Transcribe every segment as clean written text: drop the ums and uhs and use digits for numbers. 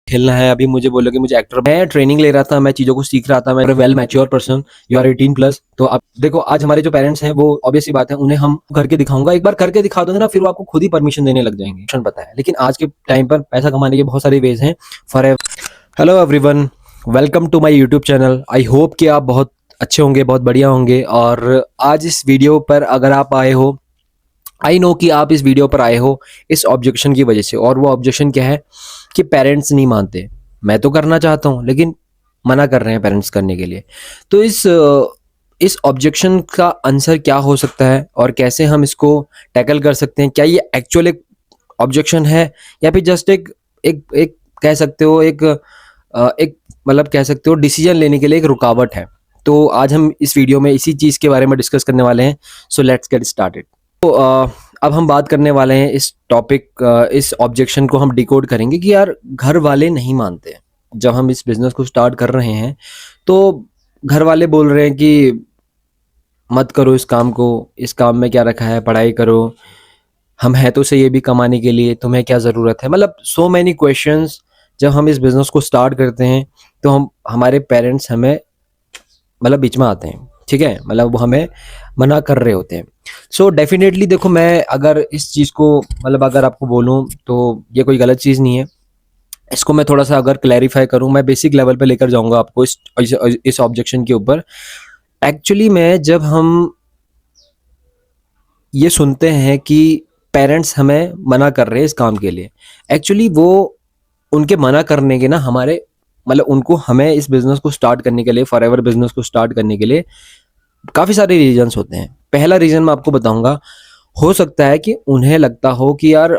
खेलना है, अभी मुझे बोलो कि मुझे एक्टर, मैं ट्रेनिंग ले रहा था, मैं चीज़ों को सीख रहा था, मैं well mature person, you are 18 plus. तो अब देखो आज हमारे जो पेरेंट्स हैं वो ऑब्वियस सी बात है, उन्हें हम करके दिखाऊंगा, एक बार करके दिखा दूंगा ना, फिर वो आपको खुद ही परमिशन देने लग जाएंगे, पता है। लेकिन आज के टाइम पर पैसा कमाने के बहुत सारे वेज हैं for. Hello everyone, welcome to my YouTube channel. I hope कि आप बहुत अच्छे होंगे, बहुत बढ़िया होंगे। और आज इस वीडियो पर अगर आप आए हो, आई नो कि आप इस वीडियो पर आए हो इस ऑब्जेक्शन की वजह से। और वो ऑब्जेक्शन क्या है कि पेरेंट्स नहीं मानते। मैं तो करना चाहता हूँ लेकिन मना कर रहे हैं पेरेंट्स करने के लिए। तो इस ऑब्जेक्शन का आंसर क्या हो सकता है और कैसे हम इसको टैकल कर सकते हैं? क्या ये एक्चुअल एक ऑब्जेक्शन है या फिर जस्ट एक एक एक कह सकते हो एक मतलब कह सकते हो डिसीजन लेने के लिए एक रुकावट है? तो आज हम इस वीडियो में इसी चीज़ के बारे में डिस्कस करने वाले हैं। So let's get started. तो अब हम बात करने वाले हैं इस टॉपिक, इस ऑब्जेक्शन को हम डिकोड करेंगे कि यार घर वाले नहीं मानते। जब हम इस बिजनेस को स्टार्ट कर रहे हैं तो घर वाले बोल रहे हैं कि मत करो इस काम को, इस काम में क्या रखा है, पढ़ाई करो, हम हैं तो सही ये भी कमाने के लिए, तुम्हें क्या ज़रूरत है। मतलब सो मैनी क्वेश्चंस। जब हम इस बिज़नेस को स्टार्ट करते हैं तो हमारे पेरेंट्स हमें मतलब बीच में आते हैं, ठीक है, मतलब वो हमें मना कर रहे होते हैं। सो डेफिनेटली देखो, मैं अगर इस चीज़ को मतलब अगर आपको बोलूँ तो ये कोई गलत चीज़ नहीं है। इसको मैं थोड़ा सा अगर क्लैरिफाई करूँ, मैं बेसिक लेवल पे लेकर जाऊँगा आपको इस ऑब्जेक्शन के ऊपर। एक्चुअली में जब हम ये सुनते हैं कि पेरेंट्स हमें मना कर रहे हैं इस काम के लिए, एक्चुअली वो उनके मना करने के ना हमारे मतलब उनको हमें इस बिज़नेस को स्टार्ट करने के लिए, फॉरएवर बिज़नेस को स्टार्ट करने के लिए काफ़ी सारे रीज़न्स होते हैं। पहला रीज़न मैं आपको बताऊँगा, हो सकता है कि उन्हें लगता हो कि यार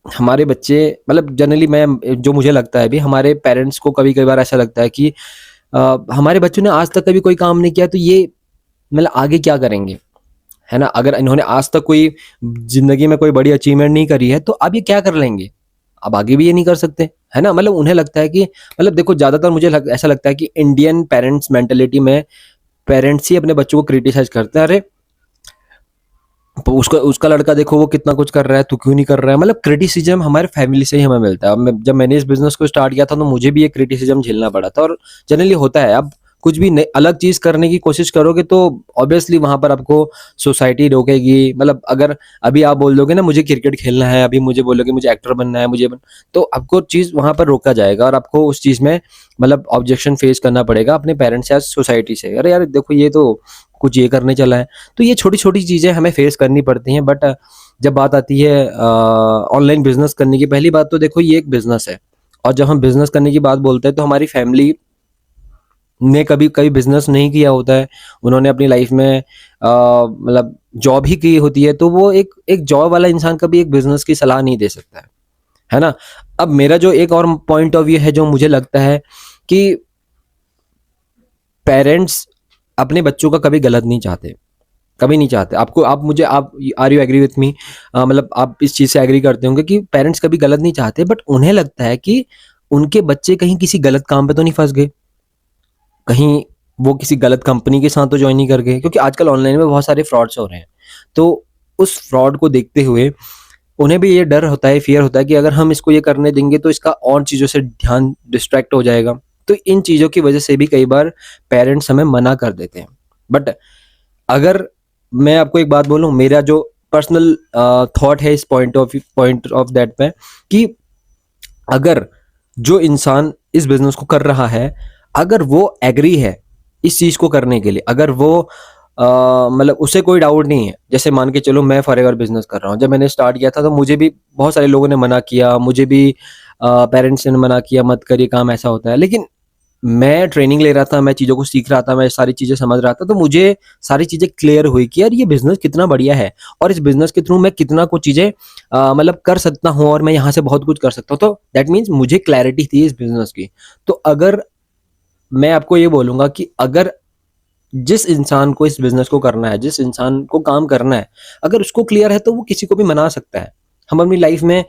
हमारे बच्चे, मतलब जनरली मैं जो मुझे लगता है अभी हमारे पेरेंट्स को कभी-कभी बार ऐसा लगता है कि हमारे बच्चों ने आज तक कभी कोई काम नहीं किया तो ये मतलब आगे क्या करेंगे? है ना? अगर इन्होंने आज तक कोई ज़िंदगी में कोई बड़ी अचीवमेंट नहीं करी है तो अब ये क्या कर लेंगे? अब आगे भी ये नहीं कर सकते, है ना? मतलब उन्हें लगता है कि मतलब देखो ज़्यादातर मुझे ऐसा लगता है कि इंडियन पेरेंट्स मेंटालिटी में पेरेंट्स ही अपने बच्चों को क्रिटिसाइज़ करते हैं। अरे! तो उसका उसका लड़का देखो वो कितना कुछ कर रहा है, तू क्यों नहीं कर रहा है? मतलब क्रिटिसिज़्म हमारे फैमिली से ही हमें मिलता है। अब जब मैंने इस बिज़नेस को स्टार्ट किया था तो मुझे भी ये क्रिटिसिज़्म झेलना पड़ा था और जनरली होता है। अब कुछ भी नई अलग चीज़ करने की कोशिश करोगे तो ऑब्वियसली वहाँ पर आपको सोसाइटी रोकेगी। मतलब अगर अभी आप बोल दोगे ना मुझे क्रिकेट खेलना है, अभी मुझे बोलोगे मुझे एक्टर बनना है, तो आपको चीज़ वहाँ पर रोका जाएगा और आपको उस चीज़ में मतलब ऑब्जेक्शन फेस करना पड़ेगा अपने पेरेंट्स या सोसाइटी से। अरे यार देखो ये तो कुछ ये करने चला है। तो ये छोटी-छोटी चीज़ें हमें फेस करनी पड़ती हैं। बट जब बात आती है ऑनलाइन बिज़नेस करने की, पहली बात तो देखो ये एक बिज़नेस है और जब हम बिज़नेस करने की बात बोलते हैं तो हमारी फैमिली ने कभी कभी बिज़नेस नहीं किया होता है। उन्होंने अपनी लाइफ में मतलब जॉब ही की होती है, तो वो एक एक जॉब वाला इंसान कभी एक बिज़नेस की सलाह नहीं दे सकता है ना? अब मेरा जो एक और पॉइंट ऑफ व्यू है जो मुझे लगता है कि पेरेंट्स अपने बच्चों का कभी गलत नहीं चाहते, कभी नहीं चाहते। आपको आप मुझे आप are you agree with me? मतलब आप इस चीज़ से एग्री करते होंगे कि पेरेंट्स कभी गलत नहीं चाहते, बट उन्हें लगता है कि उनके बच्चे कहीं किसी गलत काम पे तो नहीं फँस गए, कहीं वो किसी गलत कंपनी के साथ तो जॉइन नहीं कर गए, क्योंकि आजकल ऑनलाइन में बहुत सारे फ्रॉड्स हो रहे हैं। तो उस फ्रॉड को देखते हुए उन्हें भी ये डर होता है, फ़ियर होता है कि अगर हम इसको ये करने देंगे तो इसका और चीज़ों से ध्यान डिस्ट्रैक्ट हो जाएगा। तो इन चीज़ों की वज़ह से भी कई बार पेरेंट्स हमें मना कर देते हैं। बट अगर मैं आपको एक बात बोलूँ, मेरा जो पर्सनल थॉट है इस पॉइंट ऑफ दैट पे, कि अगर जो इंसान इस बिज़नेस को कर रहा है, अगर वो एग्री है इस चीज़ को करने के लिए, अगर वो मतलब उसे कोई डाउट नहीं है, जैसे मान के चलो मैं फॉरएवर बिज़नेस कर रहा हूँ। जब मैंने स्टार्ट किया था तो मुझे भी बहुत सारे लोगों ने मना किया, मुझे भी पेरेंट्स ने मना किया, मत करिए काम ऐसा होता है। लेकिन मैं ट्रेनिंग ले रहा था, मैं चीज़ों को सीख रहा था, मैं सारी चीज़ें समझ रहा था, तो मुझे सारी चीज़ें क्लियर हुई कि यार ये बिज़नेस कितना बढ़िया है और इस बिज़नेस के थ्रू मैं कितना कुछ चीज़ें मतलब कर सकता हूँ और मैं यहाँ से बहुत कुछ कर सकता हूँ। तो दैट मीन्स मुझे क्लैरिटी थी इस बिज़नेस की। तो अगर मैं आपको ये बोलूँगा कि अगर जिस इंसान को इस बिज़नेस को करना है, जिस इंसान को काम करना है, अगर उसको क्लियर है तो वो किसी को भी मना सकता है। हम अपनी लाइफ़ में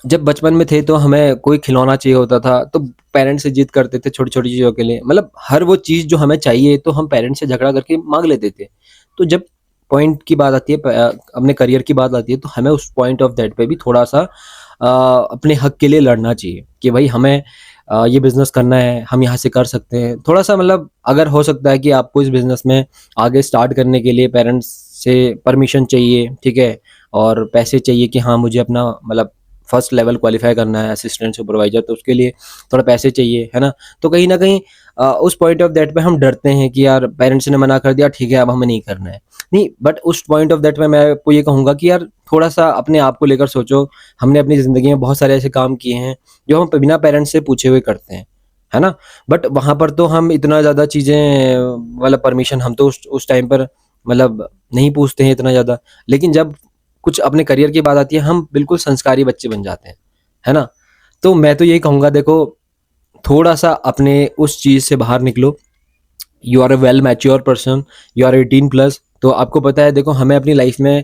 जब बचपन में थे तो हमें कोई खिलौना चाहिए होता था, तो पेरेंट्स से जिद करते थे छोटी-छोटी चीज़ों के लिए। मतलब हर वो चीज़ जो हमें चाहिए तो हम पेरेंट्स से झगड़ा करके माँग लेते थे। तो जब पॉइंट की बात आती है, अपने करियर की बात आती है, तो हमें उस पॉइंट ऑफ दैट पे भी थोड़ा-सा अपने हक के लिए लड़ना चाहिए कि भाई हमें ये बिजनेस करना है, हम यहाँ से कर सकते हैं। थोड़ा सा मतलब अगर हो सकता है कि आपको इस बिजनेस में आगे स्टार्ट करने के लिए पेरेंट्स से परमिशन चाहिए, ठीक है, और पैसे चाहिए कि हाँ मुझे अपना मतलब फर्स्ट लेवल क्वालिफाई करना है असिस्टेंट सुपरवाइजर, तो उसके लिए थोड़ा पैसे चाहिए, है ना। तो कहीं ना कहीं उस पॉइंट ऑफ दैट पे हम डरते हैं कि यार पेरेंट्स ने मना कर दिया, ठीक है अब हमें नहीं करना है। नहीं, बट उस पॉइंट ऑफ दैट में मैं आपको ये कहूंगा कि यार थोड़ा सा अपने आप को लेकर सोचो। हमने अपनी जिंदगी में बहुत सारे ऐसे काम किए हैं जो हम बिना पेरेंट्स से पूछे हुए करते हैं, है ना। बट वहां पर तो हम इतना ज्यादा चीजें मतलब परमिशन हम तो उस टाइम पर मतलब नहीं पूछते हैं इतना ज्यादा। लेकिन जब कुछ अपने करियर की बात आती है हम बिल्कुल संस्कारी बच्चे बन जाते हैं, है ना। तो मैं तो यही कहूंगा, देखो थोड़ा सा अपने उस चीज से बाहर निकलो। You are a well mature person, you are 18+। तो आपको पता है देखो हमें अपनी लाइफ में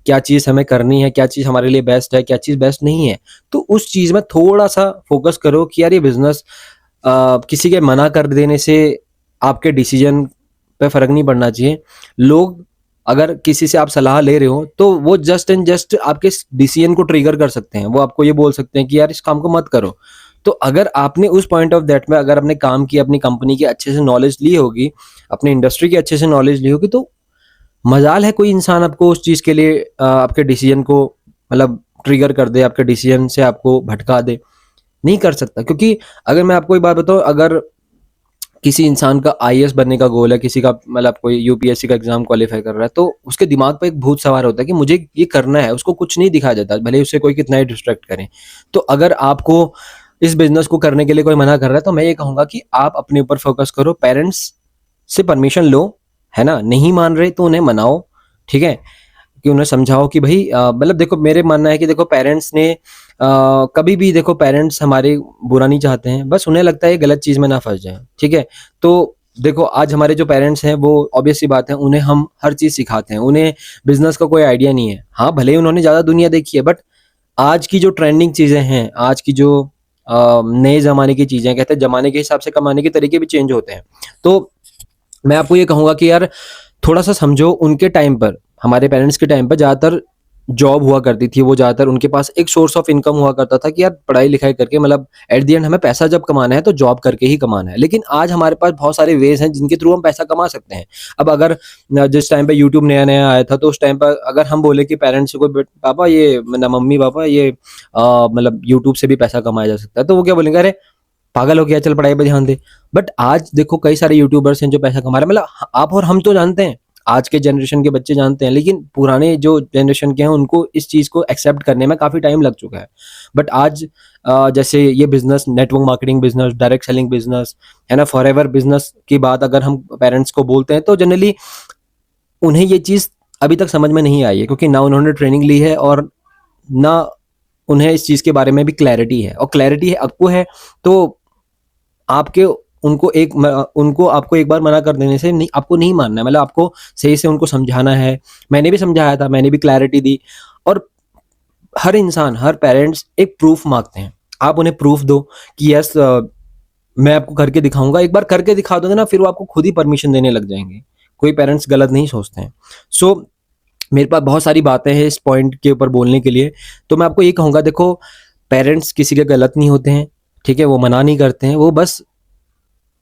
क्या चीज़ हमें करनी है, क्या चीज़ हमारे लिए बेस्ट है, क्या चीज़ बेस्ट नहीं है। तो उस चीज़ में थोड़ा सा फोकस करो कि यार ये बिजनेस किसी के मना कर देने से आपके डिसीजन पे फर्क नहीं पड़ना चाहिए। लोग अगर किसी से आप सलाह ले रहे हो तो वो जस्ट एंड जस्ट आपके डिसीजन को ट्रिगर कर सकते हैं। वो आपको ये बोल सकते हैं कि यार इस काम को मत करो। तो अगर आपने उस पॉइंट ऑफ दैट में अगर अपने काम की, अपनी कंपनी की अच्छे से नॉलेज ली होगी, अपनी इंडस्ट्री की अच्छे से नॉलेज ली होगी, तो मजाल है कोई इंसान आपको उस चीज के लिए आपके डिसीजन को मतलब ट्रिगर कर दे, आपके डिसीजन से आपको भटका दे। नहीं कर सकता, क्योंकि अगर मैं आपको एक बात बताऊं, अगर किसी इंसान का आईएएस बनने का गोल है, किसी का मतलब कोई यूपीएससी का एग्जाम क्वालिफाई कर रहा है, तो उसके दिमाग पर एक भूत सवार होता है कि मुझे ये करना है। उसको कुछ नहीं दिखाया जाता, भले उससे कोई कितना ही डिस्ट्रैक्ट करे। तो अगर आपको इस बिजनेस को करने के लिए कोई मना कर रहा है तो मैं ये कहूंगा कि आप अपने ऊपर फोकस करो, पेरेंट्स से परमिशन लो, है ना। नहीं मान रहे तो उन्हें मनाओ, ठीक है, कि उन्हें समझाओ कि भाई मतलब देखो मेरे मानना है कि देखो पेरेंट्स ने कभी भी देखो पेरेंट्स हमारे बुरा नहीं चाहते हैं, बस उन्हें लगता है गलत चीज में ना फंस जाए, ठीक है। तो देखो आज हमारे जो पेरेंट्स हैं वो ऑब्वियस सी बात है उन्हें हम हर चीज सिखाते हैं। उन्हें बिजनेस का कोई आइडिया नहीं है, हाँ भले ही उन्होंने ज्यादा दुनिया देखी है, बट आज की जो ट्रेंडिंग चीजें हैं, आज की जो नए जमाने की चीजें, कहते हैं जमाने के हिसाब से कमाने के तरीके भी चेंज होते हैं। तो मैं आपको ये कहूंगा कि यार थोड़ा सा समझो। उनके टाइम पर, हमारे पेरेंट्स के टाइम पर ज्यादातर जॉब हुआ करती थी, वो ज्यादातर उनके पास एक सोर्स ऑफ इनकम हुआ करता था कि यार पढ़ाई लिखाई करके मतलब एट द एंड हमें पैसा जब कमाना है तो जॉब करके ही कमाना है। लेकिन आज हमारे पास बहुत सारे वेज हैं जिनके थ्रू हम पैसा कमा सकते हैं। अब अगर जिस टाइम पे यूट्यूब नया नया आया था तो उस टाइम पर अगर हम बोले कि पेरेंट्स को पापा ये मतलब मम्मी पापा ये मतलब यूट्यूब से भी पैसा कमाया जा सकता है, तो वो क्या बोलेंगे, अरे पागल हो गया, चल पढ़ाई पे ध्यान दे। बट आज देखो कई सारे यूट्यूबर्स हैं जो पैसा कमा रहे हैं। मतलब आप और हम तो जानते हैं, आज के जनरेशन के बच्चे जानते हैं, लेकिन पुराने जो जनरेशन के हैं उनको इस चीज को एक्सेप्ट करने में काफी टाइम लग चुका है। बट आज जैसे ये business, network marketing business, direct selling business, है ना, फॉरएवर बिजनेस की बात अगर हम पेरेंट्स को बोलते हैं तो जनरली उन्हें ये चीज अभी तक समझ में नहीं आई है, क्योंकि ना उन्होंने ट्रेनिंग ली है और ना उन्हें इस चीज के बारे में भी क्लैरिटी है। और क्लैरिटी है आपको है तो आपके उनको आपको एक बार मना कर देने से नहीं, आपको नहीं मानना है, मतलब आपको सही से उनको समझाना है। मैंने भी समझाया था, मैंने भी क्लैरिटी दी। और हर इंसान, हर पेरेंट्स एक प्रूफ मांगते हैं। आप उन्हें प्रूफ दो कि यस मैं आपको करके दिखाऊंगा। एक बार करके दिखा दोगे ना, फिर वो आपको खुद ही परमिशन देने लग जाएंगे। कोई पेरेंट्स गलत नहीं सोचते हैं। सो मेरे पास बहुत सारी बातें हैं इस पॉइंट के ऊपर बोलने के लिए। तो मैं आपको ये कहूंगा, देखो पेरेंट्स किसी के गलत नहीं होते हैं, ठीक है, वो मना नहीं करते हैं, वो बस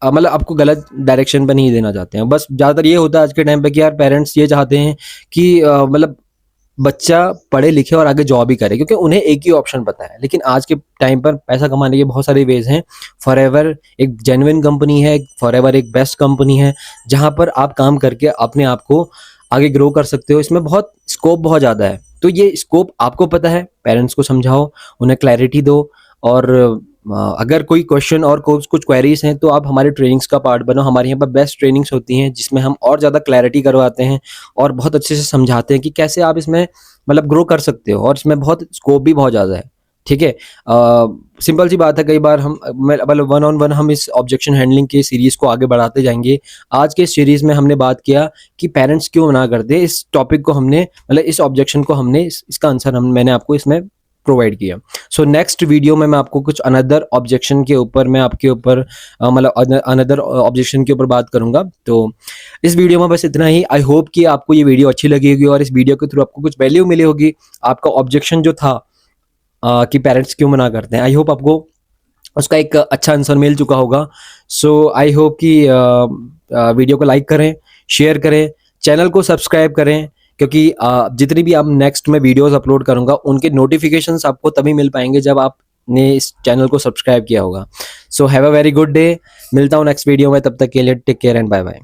मतलब आपको गलत डायरेक्शन पे नहीं देना चाहते हैं। बस ज्यादातर ये होता है आज के टाइम पे कि यार पेरेंट्स ये चाहते हैं कि मतलब बच्चा पढ़े लिखे और आगे जॉब ही करे, क्योंकि उन्हें एक ही ऑप्शन पता है। लेकिन आज के टाइम पर पैसा कमाने के बहुत सारे वेज हैं। फॉरएवर एक जेन्युइन कंपनी है, फॉरएवर एक बेस्ट कंपनी है जहां पर आप काम करके अपने आप को आगे ग्रो कर सकते हो। इसमें बहुत स्कोप बहुत ज्यादा है। तो ये स्कोप आपको पता है, पेरेंट्स को समझाओ, उन्हें क्लैरिटी दो। और अगर कोई क्वेश्चन और कुछ क्वेरीज हैं तो आप हमारे ट्रेनिंग्स का पार्ट बनो। हमारे यहाँ पर बेस्ट ट्रेनिंग्स होती हैं जिसमें हम और ज़्यादा क्लैरिटी करवाते हैं और बहुत अच्छे से समझाते हैं कि कैसे आप इसमें मतलब ग्रो कर सकते हो। और इसमें बहुत स्कोप भी बहुत ज़्यादा है, ठीक है। सिंपल सी बात है, कई बार हम मतलब वन ऑन वन हम इस ऑब्जेक्शन हैंडलिंग की सीरीज को आगे बढ़ाते जाएंगे। आज के इस सीरीज में हमने बात किया कि पेरेंट्स क्यों मना करते। इस टॉपिक को हमने मतलब इस ऑब्जेक्शन को हमने इसका आंसर मैंने आपको इसमें प्रोवाइड किया। सो नेक्स्ट वीडियो में मैं आपको कुछ अनदर ऑब्जेक्शन के ऊपर मैं आपके ऊपर मतलब अनदर ऑब्जेक्शन के ऊपर बात करूंगा। तो इस वीडियो में बस इतना ही। आई होप कि आपको ये वीडियो अच्छी लगी होगी और इस वीडियो के थ्रू आपको कुछ वैल्यू मिली होगी। आपका ऑब्जेक्शन जो था कि पेरेंट्स क्यों मना करते हैं। आई होप आपको उसका एक अच्छा आंसर मिल चुका होगा। सो आई होप कि वीडियो को लाइक करें, शेयर करें, चैनल को सब्सक्राइब करें, क्योंकि जितनी भी आप नेक्स्ट में वीडियोस अपलोड करूंगा उनके नोटिफिकेशंस आपको तभी मिल पाएंगे जब आपने इस चैनल को सब्सक्राइब किया होगा। So have a very good day. मिलता हूँ नेक्स्ट वीडियो में, तब तक के लिए take care and bye bye.